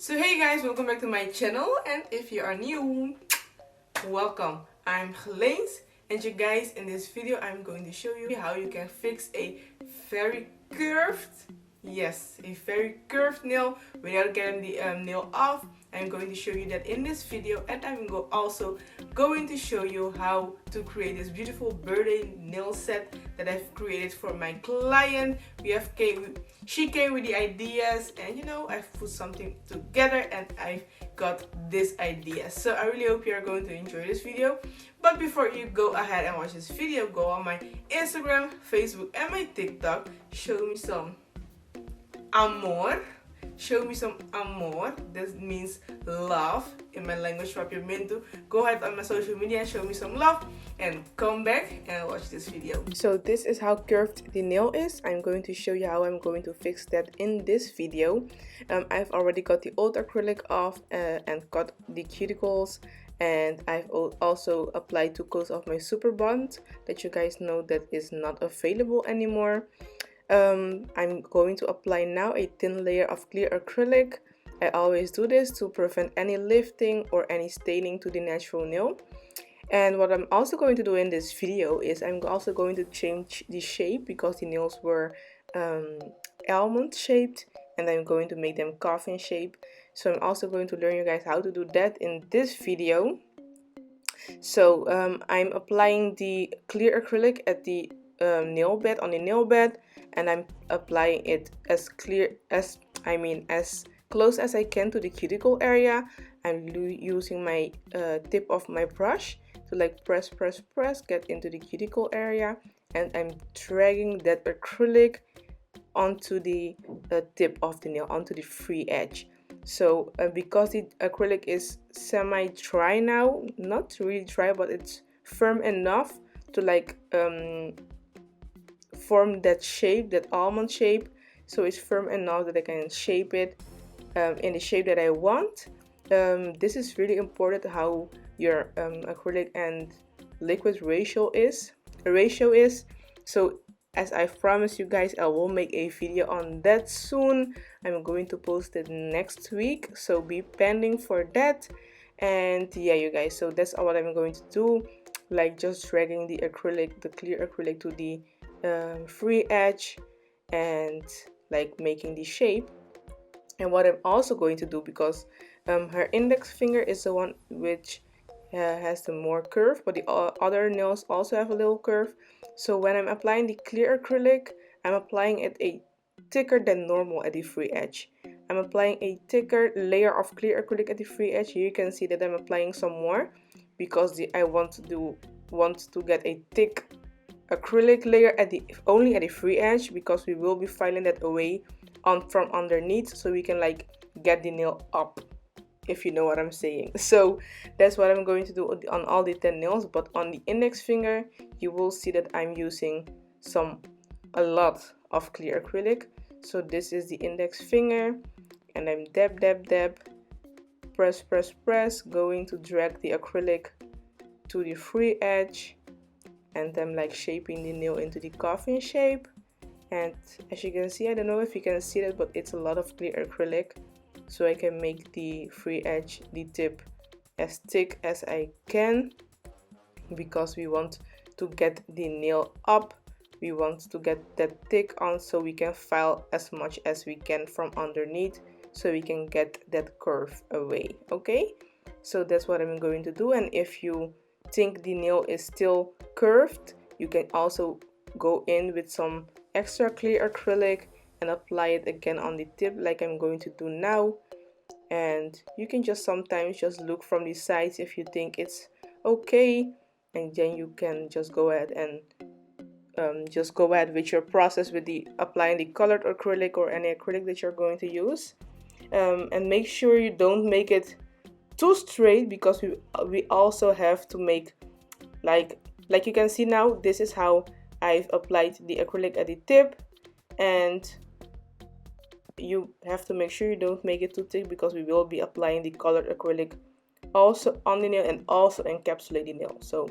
So hey guys, welcome back to my channel, and if you are new, welcome. I'm Helene, and you guys, in this video I'm going to show you how you can fix a very curved, yes, a very curved nail without getting the nail off. I'm going to show you that in this video, and I'm also going to show you how to create this beautiful birthday nail set that I've created for my client. She came with the ideas, and you know, I've put something together and I've got this idea. So I really hope you are going to enjoy this video. But before you go ahead and watch this video, go on my Instagram, Facebook and my TikTok. Show me some amor. Show me some amor. This means love in my language, papiamento. Go ahead on my social media and show me some love, and come back and watch this video. So this is how curved the nail is. I'm going to show you how I'm going to fix that in this video. I've already got the old acrylic off and got the cuticles, and I've also applied 2 coats of my super bond that you guys know that is not available anymore. I'm going to apply now a thin layer of clear acrylic. I always do this to prevent any lifting or any staining to the natural nail. And what I'm also going to do in this video is I'm also going to change the shape, because the nails were almond shaped, and I'm going to make them coffin shape. So I'm also going to learn you guys how to do that in this video. So I'm applying the clear acrylic at the nail bed, on the nail bed, and I'm applying it as close as I can to the cuticle area. I'm using my tip of my brush to like press, get into the cuticle area, and I'm dragging that acrylic onto the tip of the nail, onto the free edge. So because the acrylic is semi-dry now, not really dry, but it's firm enough to like form that shape, that almond shape. So it's firm enough that I can shape it in the shape that I want. This is really important, how your acrylic and liquid ratio is. So as I promised you guys, I will make a video on that soon. I'm going to post it next week, so be pending for that. And yeah, you guys, so that's all what I'm going to do, like just dragging the acrylic, the clear acrylic, to the free edge and like making the shape. And what I'm also going to do, because her index finger is the one which has the more curve, but the other nails also have a little curve. So when I'm applying the clear acrylic, I'm applying it a thicker than normal at the free edge. I'm applying a thicker layer of clear acrylic at the free edge. Here you can see that I'm applying some more, because I want to get a thick acrylic layer only at the free edge, because we will be filing that away from underneath, so we can like get the nail up, if you know what I'm saying. So that's what I'm going to do on all the 10 nails. But on the index finger, you will see that I'm using a lot of clear acrylic. So this is the index finger, and I'm dab, press, going to drag the acrylic to the free edge, and I'm like shaping the nail into the coffin shape. And as you can see, I don't know if you can see that, but it's a lot of clear acrylic, so I can make the free edge, the tip, as thick as I can, because we want to get the nail up. We want to get that thick on, so we can file as much as we can from underneath, so we can get that curve away. Okay, so that's what I'm going to do. And if you think the nail is still curved, you can also go in with some extra clear acrylic and apply it again on the tip, like I'm going to do now. And you can just sometimes just look from the sides if you think it's okay, and then you can just go ahead and with your process with the applying the colored acrylic or any acrylic that you're going to use. And make sure you don't make it too straight, because we also have to make like you can see now, this is how I've applied the acrylic at the tip, and you have to make sure you don't make it too thick, because we will be applying the colored acrylic also on the nail and also encapsulate the nail. So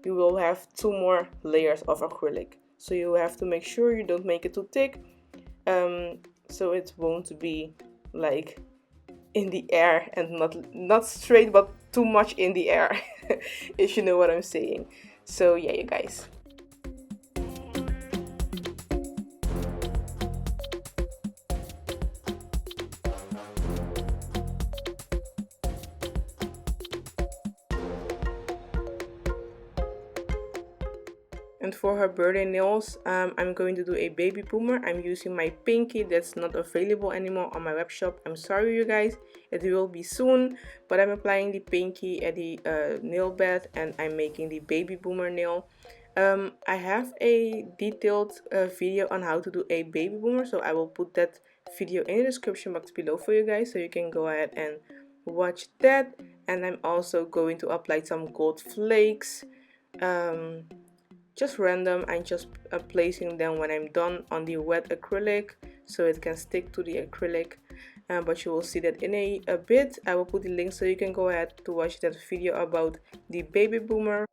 you will have 2 more layers of acrylic, so you have to make sure you don't make it too thick, so it won't be like in the air and not straight, but too much in the air. If you know what I'm saying. So yeah, you guys. And for her birthday nails, I'm going to do a baby boomer. I'm using my pinky that's not available anymore on my web shop. I'm sorry, you guys. It will be soon. But I'm applying the pinky at the nail bed, and I'm making the baby boomer nail. I have a detailed video on how to do a baby boomer, so I will put that video in the description box below for you guys, so you can go ahead and watch that. And I'm also going to apply some gold flakes. Just random. I'm just placing them when I'm done on the wet acrylic so it can stick to the acrylic, but you will see that in a bit. I will put the link so you can go ahead to watch that video about the baby boomer.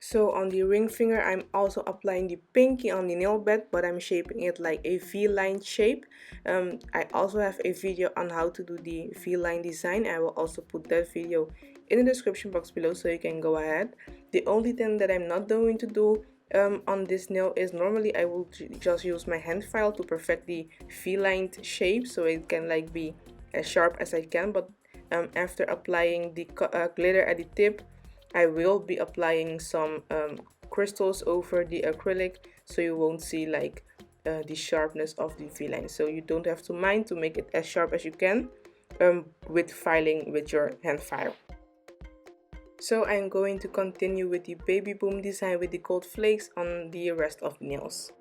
So on the ring finger, I'm also applying the pinky on the nail bed, but I'm shaping it like a V-line shape. I also have a video on how to do the V-line design. I will also put that video in the description box below, so you can go ahead. The only thing that I'm not going to do on this nail is normally I will just use my hand file to perfect the V-lined shape, so it can like be as sharp as I can. But after applying the glitter at the tip, I will be applying some crystals over the acrylic, so you won't see like the sharpness of the V-line. So you don't have to mind to make it as sharp as you can with filing with your hand file. So I'm going to continue with the baby boom design with the gold flakes on the rest of the nails.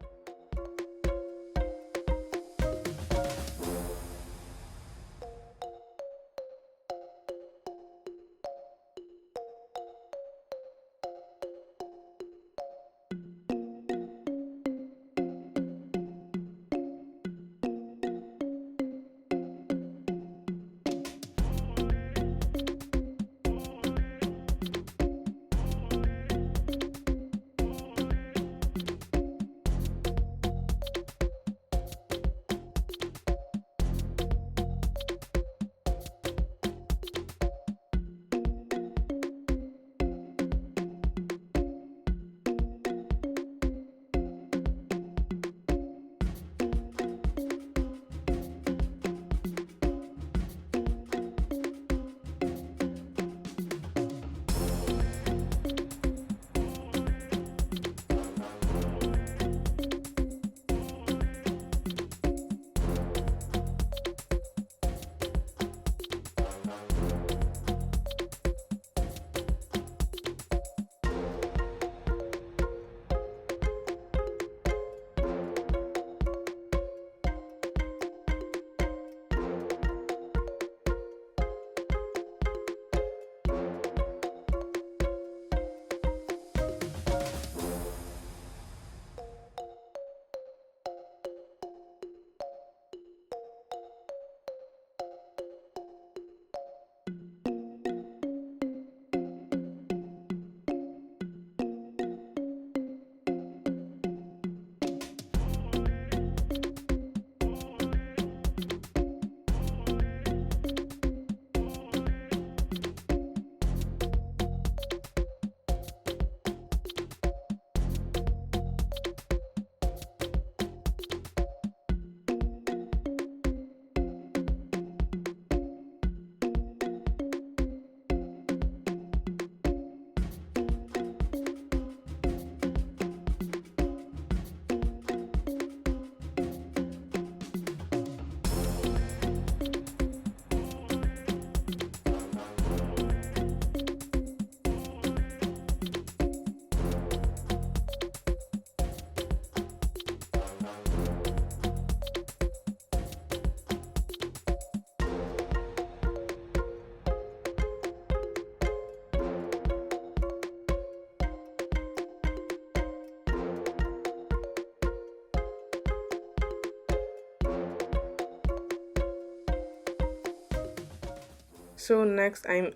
So next I'm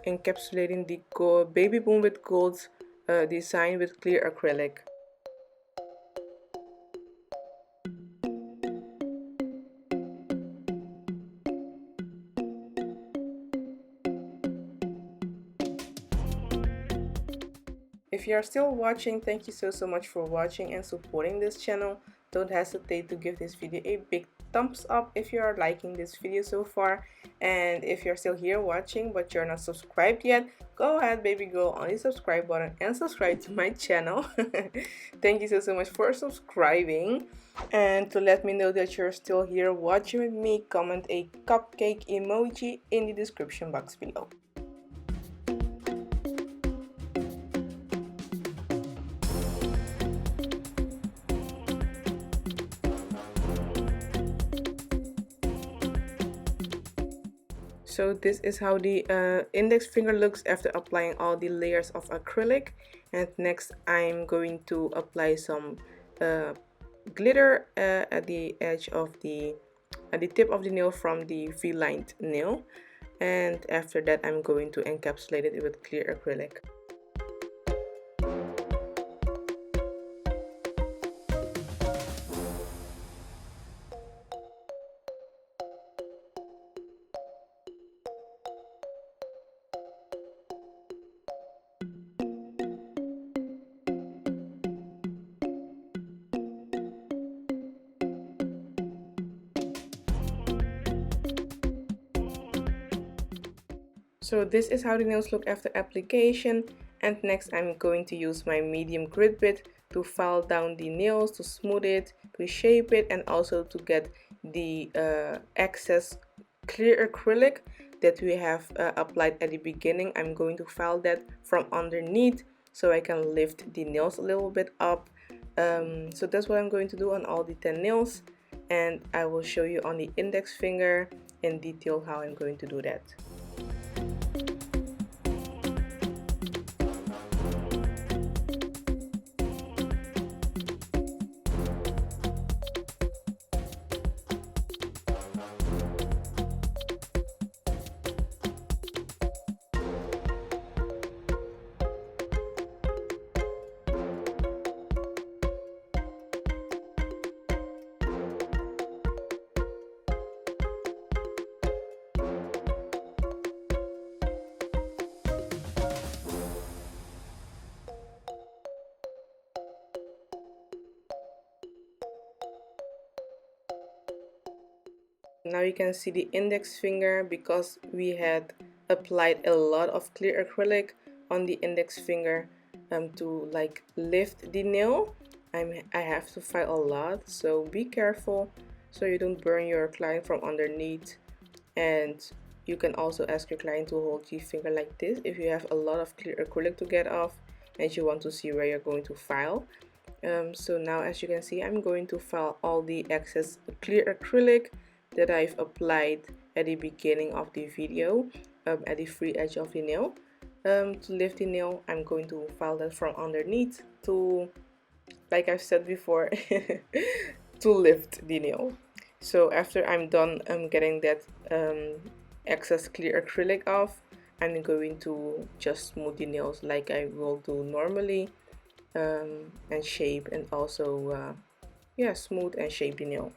encapsulating the gold, baby boom with gold design with clear acrylic. If you are still watching, thank you so much for watching and supporting this channel. Don't hesitate to give this video a big thumbs up if you are liking this video so far. And if you're still here watching but you're not subscribed yet, go ahead baby girl on the subscribe button and subscribe to my channel. Thank you so much for subscribing. And to let me know that you're still here watching with me, comment a cupcake emoji in the description box below. So this is how the index finger looks after applying all the layers of acrylic. And next I'm going to apply some glitter at the edge of at the tip of the nail from the V-lined nail. And after that I'm going to encapsulate it with clear acrylic. So this is how the nails look after application, and next I'm going to use my medium grit bit to file down the nails, to smooth it, to shape it, and also to get the excess clear acrylic that we have applied at the beginning. I'm going to file that from underneath so I can lift the nails a little bit up. So that's what I'm going to do on all the 10 nails, and I will show you on the index finger in detail how I'm going to do that. Now you can see the index finger, because we had applied a lot of clear acrylic on the index finger to like lift the nail. I have to file a lot, so be careful so you don't burn your client from underneath. And you can also ask your client to hold your finger like this if you have a lot of clear acrylic to get off and you want to see where you're going to file. So now as you can see, I'm going to file all the excess clear acrylic that I've applied at the beginning of the video at the free edge of the nail. To lift the nail, I'm going to file that from underneath to, like I've said before, to lift the nail. So after I'm done getting that excess clear acrylic off, I'm going to just smooth the nails like I will do normally, and shape, and also yeah, smooth and shape the nail.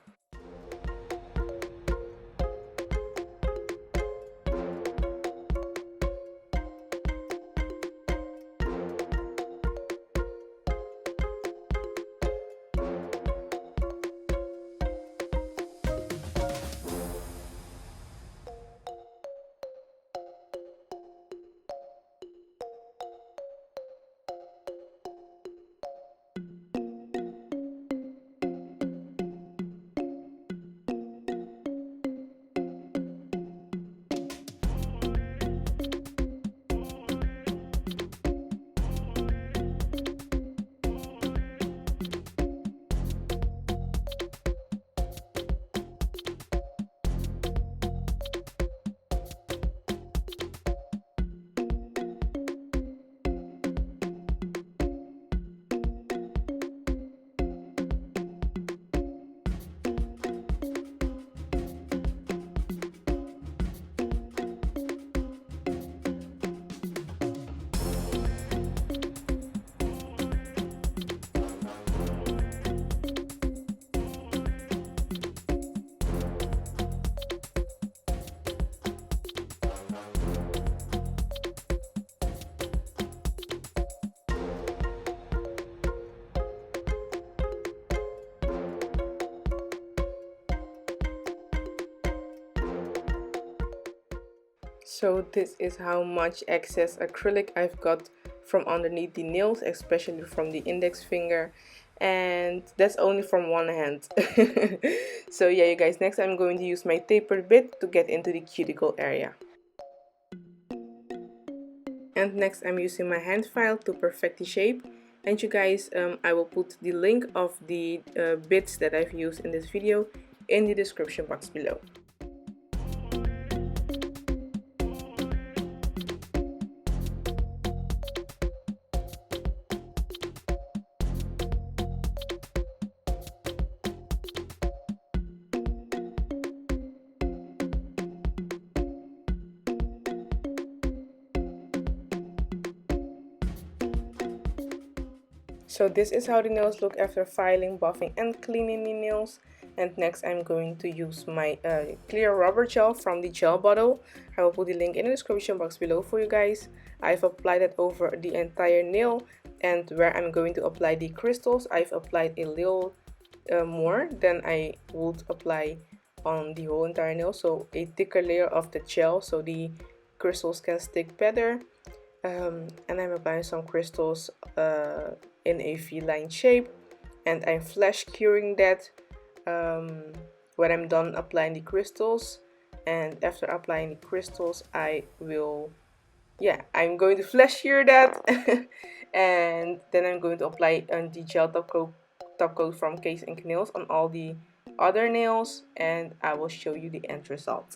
So this is how much excess acrylic I've got from underneath the nails, especially from the index finger, and that's only from one hand. So yeah, you guys, next I'm going to use my tapered bit to get into the cuticle area. And next I'm using my hand file to perfect the shape. And you guys, I will put the link of the bits that I've used in this video in the description box below. So this is how the nails look after filing, buffing and cleaning the nails. And next I'm going to use my clear rubber gel from the gel bottle. I will put the link in the description box below for you guys. I've applied it over the entire nail, and where I'm going to apply the crystals, I've applied a little more than I would apply on the whole entire nail. So a thicker layer of the gel so the crystals can stick better. And I'm applying some crystals in a V-line shape, and I'm flash curing that when I'm done applying the crystals. And after applying the crystals, I'm going to flash cure that and then I'm going to apply the gel top coat from Kupa Inc nails on all the other nails, and I will show you the end result.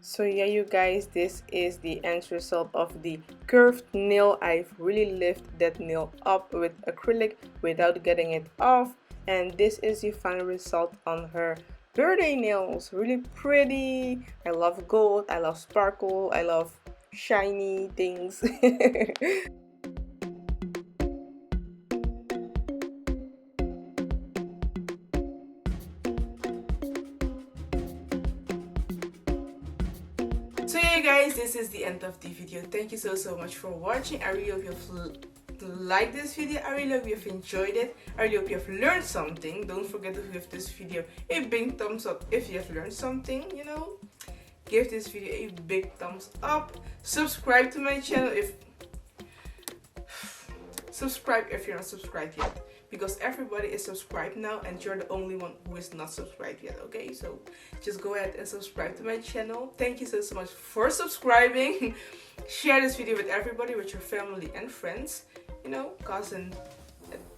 So yeah, you guys, this is the end result of the curved nail. I've really lifted that nail up with acrylic without getting it off, and this is the final result on her birthday nails. Really pretty. I love gold, I love sparkle, I love shiny things. So yeah guys, this is the end of the video. Thank you so much for watching. I really hope you've liked this video. I really hope you've enjoyed it. I really hope you've learned something. Don't forget to give this video a big thumbs up if you have learned something, you know. Give this video a big thumbs up. Subscribe to my channel if you're not subscribed yet, because everybody is subscribed now and you're the only one who is not subscribed yet. Okay, so just go ahead and subscribe to my channel. Thank you so much for subscribing. Share this video with everybody, with your family and friends, you know, cousins,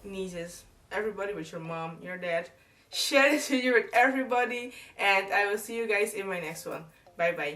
nieces, everybody, with your mom, your dad. Share this video with everybody, and I will see you guys in my next one. Bye bye.